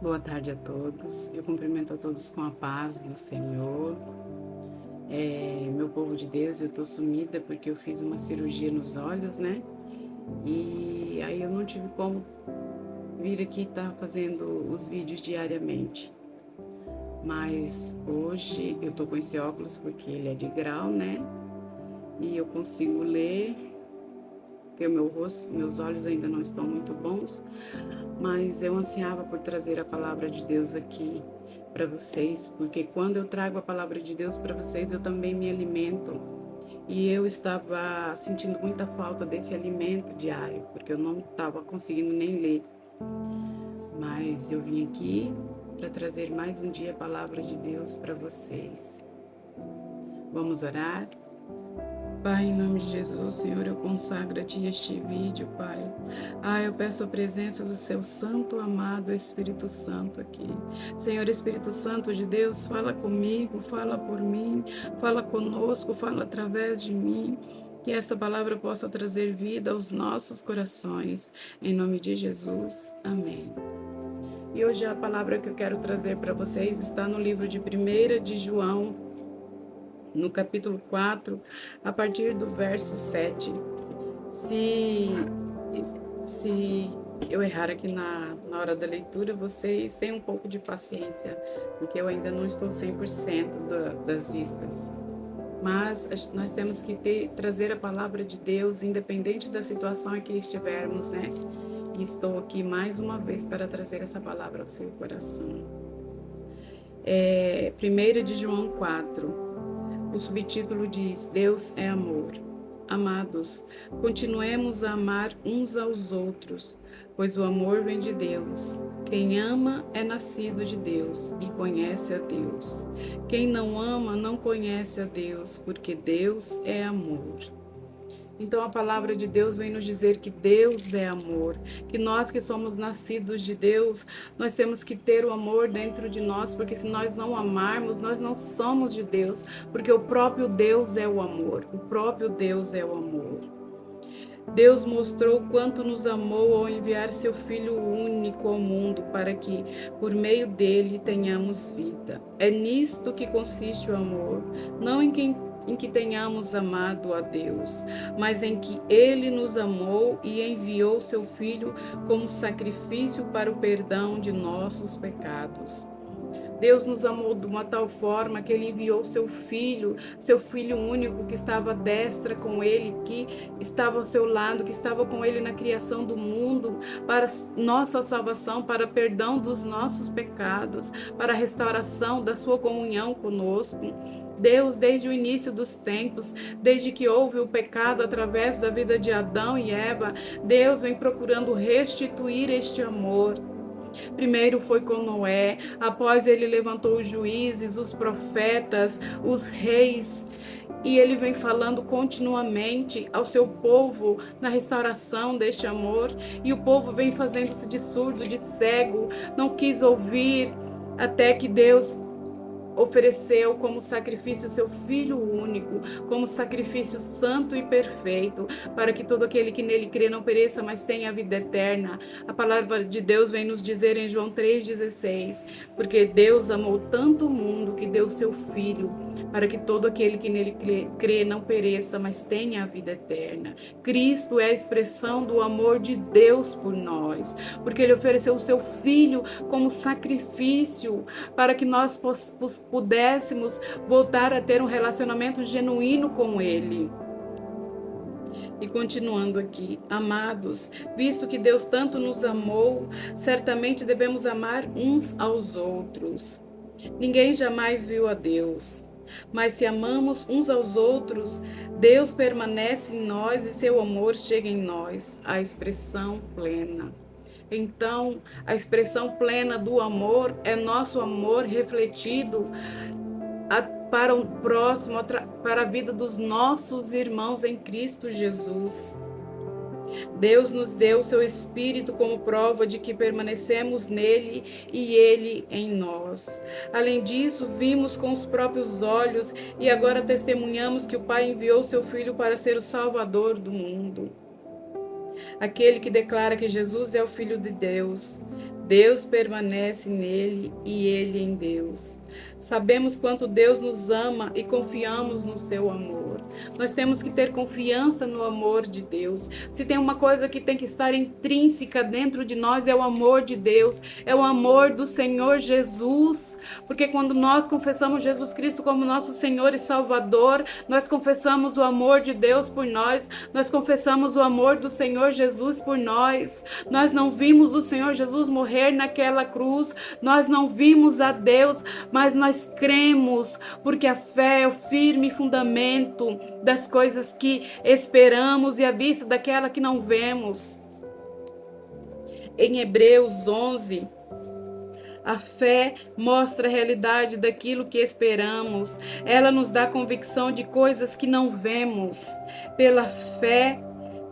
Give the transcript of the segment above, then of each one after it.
Boa tarde a todos. Eu cumprimento a todos com a paz do Senhor. Meu povo de Deus, eu tô sumida porque eu fiz uma cirurgia nos olhos, né? E aí eu não tive como vir aqui estar fazendo os vídeos diariamente. Mas hoje eu tô com esse óculos porque ele é de grau, né? E eu consigo ler, porque meus olhos ainda não estão muito bons, mas eu ansiava por trazer a palavra de Deus aqui para vocês, porque quando eu trago a palavra de Deus para vocês, eu também me alimento. E eu estava sentindo muita falta desse alimento diário, porque eu não estava conseguindo nem ler. Mas eu vim aqui para trazer mais um dia a palavra de Deus para vocês. Vamos orar? Pai, em nome de Jesus, Senhor, eu consagro a Ti este vídeo, Pai. Eu peço a presença do Seu santo, amado Espírito Santo aqui. Senhor, Espírito Santo de Deus, fala comigo, fala por mim, fala conosco, fala através de mim. Que esta palavra possa trazer vida aos nossos corações. Em nome de Jesus, amém. E hoje a palavra que eu quero trazer para vocês está no livro de 1 de João, no capítulo 4, a partir do verso 7. Se eu errar aqui na hora da leitura, vocês tenham um pouco de paciência, porque eu ainda não estou 100% das vistas. Mas nós temos que trazer a palavra de Deus, independente da situação em que estivermos, né? E estou aqui mais uma vez para trazer essa palavra ao seu coração. 1 de João 4. O subtítulo diz: Deus é amor. Amados, continuemos a amar uns aos outros, pois o amor vem de Deus. Quem ama é nascido de Deus e conhece a Deus. Quem não ama não conhece a Deus, porque Deus é amor. Então a palavra de Deus vem nos dizer que Deus é amor, que nós que somos nascidos de Deus, nós temos que ter o amor dentro de nós, porque se nós não amarmos, nós não somos de Deus, porque o próprio Deus é o amor, o próprio Deus é o amor. Deus mostrou quanto nos amou ao enviar seu Filho único ao mundo para que, por meio dele, tenhamos vida. É nisto que consiste o amor, não em que tenhamos amado a Deus, mas em que Ele nos amou e enviou seu Filho como sacrifício para o perdão de nossos pecados. Deus nos amou de uma tal forma que Ele enviou seu Filho único que estava à destra com Ele, que estava ao seu lado, que estava com Ele na criação do mundo, para nossa salvação, para perdão dos nossos pecados, para a restauração da sua comunhão conosco. Deus, desde o início dos tempos, desde que houve o pecado através da vida de Adão e Eva, Deus vem procurando restituir este amor. Primeiro foi com Noé, após ele levantou os juízes, os profetas, os reis, e ele vem falando continuamente ao seu povo na restauração deste amor, e o povo vem fazendo-se de surdo, de cego, não quis ouvir, até que Deus ofereceu como sacrifício seu Filho único, como sacrifício santo e perfeito, para que todo aquele que nele crê não pereça, mas tenha a vida eterna. A palavra de Deus vem nos dizer em João 3,16, porque Deus amou tanto o mundo que deu seu Filho, para que todo aquele que nele crê não pereça, mas tenha a vida eterna. Cristo é a expressão do amor de Deus por nós, porque Ele ofereceu o seu Filho como sacrifício para que nós pudéssemos voltar a ter um relacionamento genuíno com Ele. E continuando aqui, amados, visto que Deus tanto nos amou, certamente devemos amar uns aos outros. Ninguém jamais viu a Deus. Mas se amamos uns aos outros, Deus permanece em nós e seu amor chega em nós, a expressão plena. Então, a expressão plena do amor é nosso amor refletido para o próximo, para a vida dos nossos irmãos em Cristo Jesus. Deus nos deu o seu Espírito como prova de que permanecemos nele e ele em nós. Além disso, vimos com os próprios olhos e agora testemunhamos que o Pai enviou seu Filho para ser o Salvador do mundo. Aquele que declara que Jesus é o Filho de Deus. Deus permanece nele e ele em Deus. Sabemos quanto Deus nos ama e confiamos no seu amor. Nós temos que ter confiança no amor de Deus. Se tem uma coisa que tem que estar intrínseca dentro de nós, é o amor de Deus, é o amor do Senhor Jesus. Porque quando nós confessamos Jesus Cristo como nosso Senhor e Salvador, nós confessamos o amor de Deus por nós, nós confessamos o amor do Senhor Jesus por nós. Nós não vimos o Senhor Jesus morrer naquela cruz, nós não vimos a Deus, mas nós cremos, porque a fé é o firme fundamento das coisas que esperamos e a vista daquela que não vemos. Em Hebreus 11, a fé mostra a realidade daquilo que esperamos. Ela nos dá convicção de coisas que não vemos. Pela fé,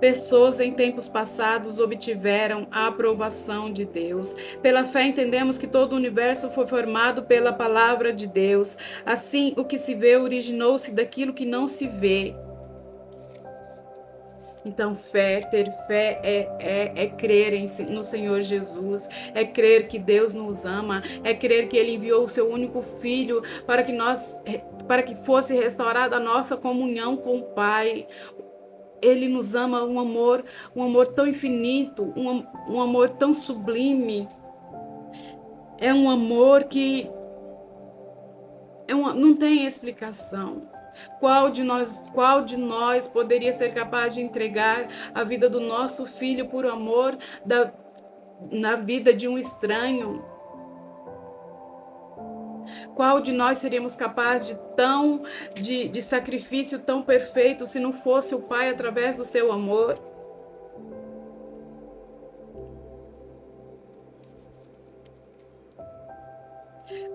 pessoas em tempos passados obtiveram a aprovação de Deus. Pela fé entendemos que todo o universo foi formado pela palavra de Deus. Assim, o que se vê originou-se daquilo que não se vê. Então, ter fé é crer no Senhor Jesus, é crer que Deus nos ama, é crer que Ele enviou o seu único Filho para que fosse restaurada a nossa comunhão com o Pai. Ele nos ama um amor tão infinito, um amor tão sublime. É um amor que não tem explicação. Qual de nós poderia ser capaz de entregar a vida do nosso filho por amor na vida de um estranho? Qual de nós seríamos capazes de sacrifício tão perfeito se não fosse o Pai através do seu amor?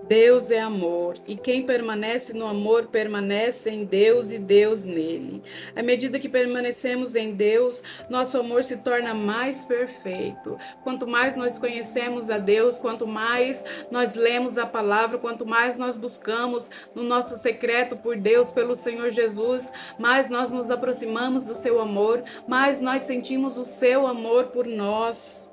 Deus é amor, e quem permanece no amor permanece em Deus e Deus nele. À medida que permanecemos em Deus, nosso amor se torna mais perfeito. Quanto mais nós conhecemos a Deus, quanto mais nós lemos a palavra, quanto mais nós buscamos no nosso secreto por Deus, pelo Senhor Jesus, mais nós nos aproximamos do seu amor, mais nós sentimos o seu amor por nós.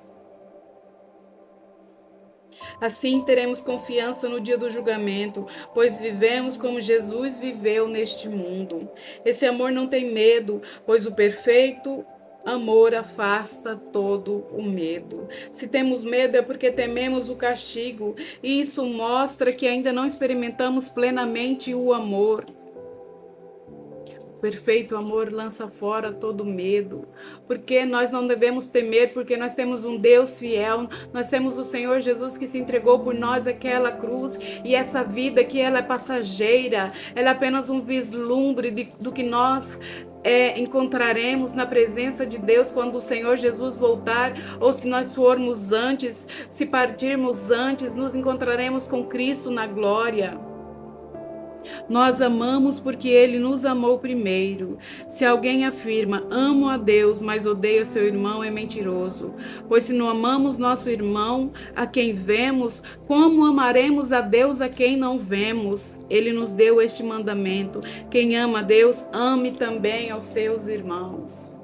Assim teremos confiança no dia do julgamento, pois vivemos como Jesus viveu neste mundo. Esse amor não tem medo, pois o perfeito amor afasta todo o medo. Se temos medo é porque tememos o castigo, e isso mostra que ainda não experimentamos plenamente o amor. Perfeito amor lança fora todo medo, porque nós não devemos temer, porque nós temos um Deus fiel, nós temos o Senhor Jesus que se entregou por nós aquela cruz, e essa vida que ela é passageira, ela é apenas um vislumbre do que nós encontraremos na presença de Deus quando o Senhor Jesus voltar, ou se nós formos antes, se partirmos antes, nos encontraremos com Cristo na glória. Nós amamos porque Ele nos amou primeiro. Se alguém afirma, amo a Deus, mas odeia seu irmão, é mentiroso. Pois se não amamos nosso irmão, a quem vemos, como amaremos a Deus a quem não vemos? Ele nos deu este mandamento: quem ama a Deus, ame também aos seus irmãos.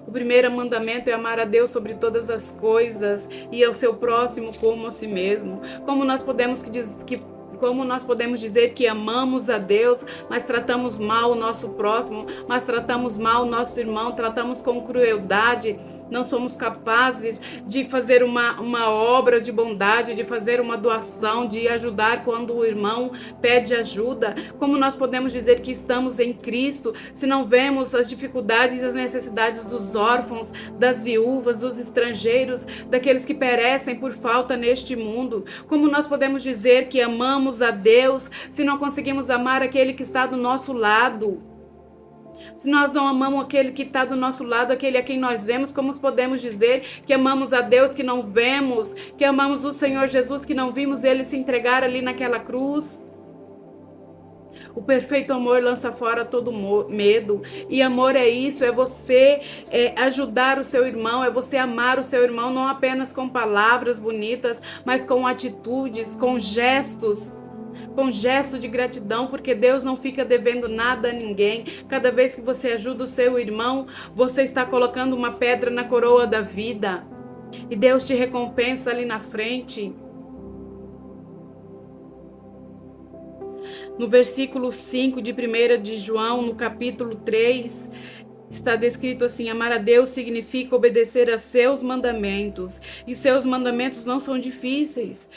O primeiro mandamento é amar a Deus sobre todas as coisas e ao seu próximo como a si mesmo. Como nós podemos dizer que amamos a Deus, mas tratamos mal o nosso próximo, mas tratamos mal o nosso irmão, tratamos com crueldade, não somos capazes de fazer uma obra de bondade, de fazer uma doação, de ajudar quando o irmão pede ajuda? Como nós podemos dizer que estamos em Cristo se não vemos as dificuldades e as necessidades dos órfãos, das viúvas, dos estrangeiros, daqueles que perecem por falta neste mundo? Como nós podemos dizer que amamos a Deus se não conseguimos amar aquele que está do nosso lado? Se nós não amamos aquele que está do nosso lado, aquele a quem nós vemos, como podemos dizer que amamos a Deus que não vemos, que amamos o Senhor Jesus que não vimos ele se entregar ali naquela cruz? O perfeito amor lança fora todo medo. E amor é isso, é você ajudar o seu irmão, é você amar o seu irmão, não apenas com palavras bonitas, mas com atitudes, com gestos. com gesto de gratidão, porque Deus não fica devendo nada a ninguém. Cada vez que você ajuda o seu irmão, você está colocando uma pedra na coroa da vida. E Deus te recompensa ali na frente. No versículo 5 de 1 de João, no capítulo 3, está descrito assim: amar a Deus significa obedecer a seus mandamentos, e seus mandamentos não são difíceis,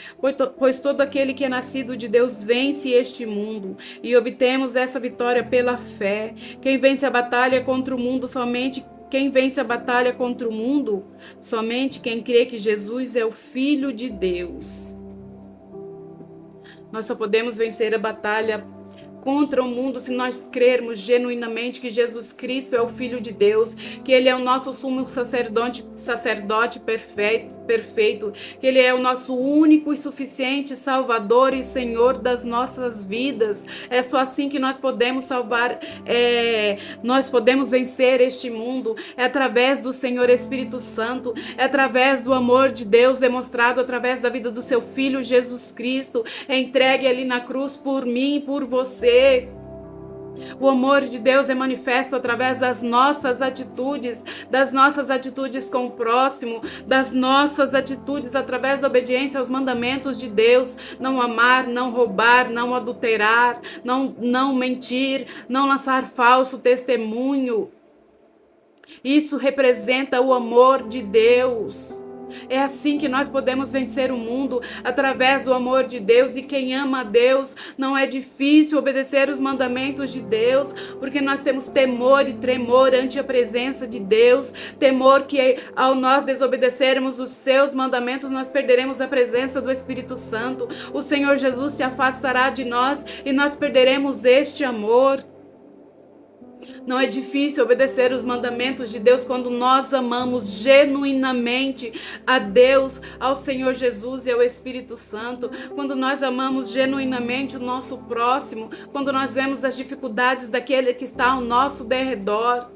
pois todo aquele que é nascido de Deus vence este mundo, e obtemos essa vitória pela fé. Quem vence a batalha contra o mundo Quem vence a batalha contra o mundo? Somente quem crê que Jesus é o Filho de Deus. Nós só podemos vencer a batalha contra o mundo se nós crermos genuinamente que Jesus Cristo é o Filho de Deus, que Ele é o nosso sumo sacerdote perfeito, que Ele é o nosso único e suficiente Salvador e Senhor das nossas vidas. É só assim que nós podemos nós podemos vencer este mundo, é através do Senhor Espírito Santo, é através do amor de Deus demonstrado através da vida do seu Filho Jesus Cristo, entregue ali na cruz por mim e por você. O amor de Deus é manifesto através das nossas atitudes com o próximo, das nossas atitudes através da obediência aos mandamentos de Deus: não amar, não roubar, não adulterar, não mentir, não lançar falso testemunho. Isso representa o amor de Deus. É assim que nós podemos vencer o mundo, através do amor de Deus. E quem ama a Deus, não é difícil obedecer os mandamentos de Deus, porque nós temos temor e tremor ante a presença de Deus, temor que ao nós desobedecermos os seus mandamentos, nós perderemos a presença do Espírito Santo. O Senhor Jesus se afastará de nós e nós perderemos este amor. Não é difícil obedecer os mandamentos de Deus quando nós amamos genuinamente a Deus, ao Senhor Jesus e ao Espírito Santo. Quando nós amamos genuinamente o nosso próximo, quando nós vemos as dificuldades daquele que está ao nosso derredor.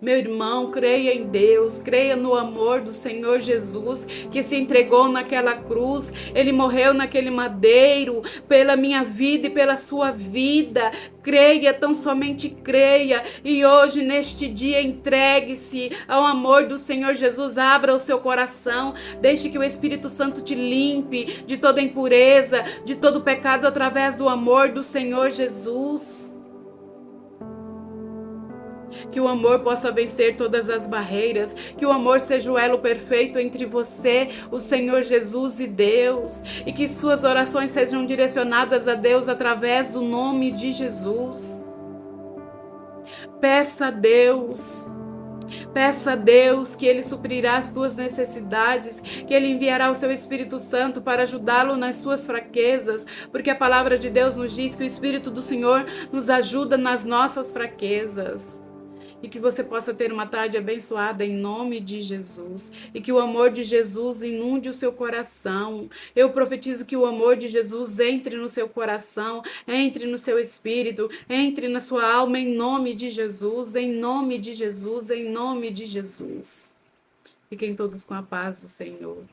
Meu irmão, creia em Deus, creia no amor do Senhor Jesus, que se entregou naquela cruz. Ele morreu naquele madeiro pela minha vida e pela sua vida. Creia, tão somente creia. E hoje, neste dia, entregue-se ao amor do Senhor Jesus. Abra o seu coração, deixe que o Espírito Santo te limpe de toda impureza, de todo pecado, através do amor do Senhor Jesus. Que o amor possa vencer todas as barreiras, que o amor seja o elo perfeito entre você, o Senhor Jesus e Deus, e que suas orações sejam direcionadas a Deus através do nome de Jesus. Peça a Deus que Ele suprirá as tuas necessidades, que Ele enviará o seu Espírito Santo para ajudá-lo nas suas fraquezas, porque a palavra de Deus nos diz que o Espírito do Senhor nos ajuda nas nossas fraquezas. E que você possa ter uma tarde abençoada em nome de Jesus. E que o amor de Jesus inunde o seu coração. Eu profetizo que o amor de Jesus entre no seu coração, entre no seu espírito, entre na sua alma em nome de Jesus, em nome de Jesus, em nome de Jesus. Fiquem todos com a paz do Senhor.